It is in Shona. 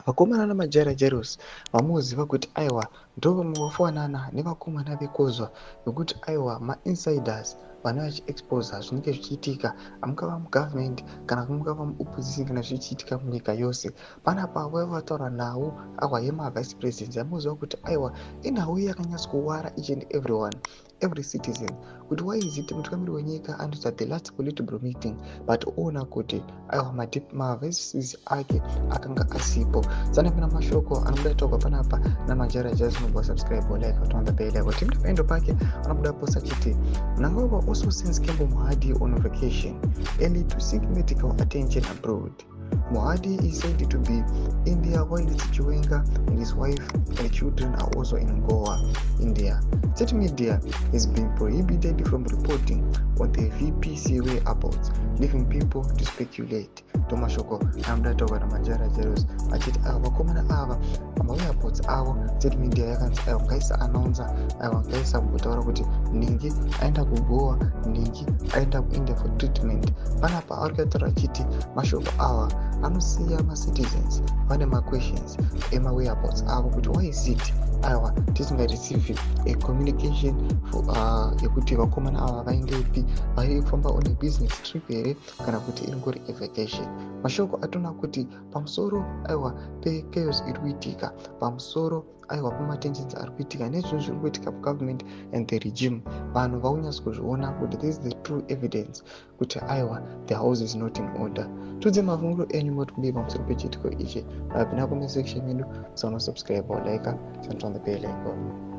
Vakomana namajaira-jairosi vamuziva kuti aiwa ndovamwe vafanana nevakomana vekozwa nokuti aiwa ma-insiders vana vachiexposa zvinenge zvichiitika mungava mugavhumendi kana mungava muopposition kana zvichiitika munyika yose. Panapa vaiva vataura nhau awa yemavhisi purezidenzi yamuziva kuti aiwa inhau yakanyatsowara each and everyone, every citizen, kuti waiziti mutungamiri wenyika anoita the last political meeting but oona kuti aiwa mavhisi ake akanga asipo. Sanapina mashoko anobuda taurwa panapa namajaira-jairosi. Unogona subscribe like kuti on the bell like kuti paendo pake anobuda post achiti Mnangagwa also sends Kembo Mohadi on vacation early to seek medical attention abroad. Mohadi is said to be in India while Chiwenga and his wife and children are also in Goa, India. State media has been prohibited from reporting on the VPC whereabouts, leaving people to speculate. Tomashoko anobuda taurwa namajaira-jairosi achiti vakomana ava whereabouts avo state media yakanzi ngaisa announcer ngaisa kutaura kuti Ningi aenda kuGoa, Ningi aenda kuIndia for treatment. Panapa ari kutaura achiti mashoko ava anosiya macitizens vane questions whereabouts avo kuti why is it aiwa tisingareceive a communication yekuti vakomana ava vaendepi, vari kufamba on a business trip here kana kuti ingori vacation. Mashoko atona kuti pamusoro aiwa pechaos iri kuitika, pamusoro aiwa pematensions ari kuitika nezvinhu zviri kuitika mugovernment and the regime, vanhu vakunyatsozviona kuti this is the true evidence kuti aiwa the house is not in order. Tudze mafunguro enyu moti kudii pamusoro pechiitiko ichi. Pinda comment section yedu, subscribe or like, turn on the bell icon.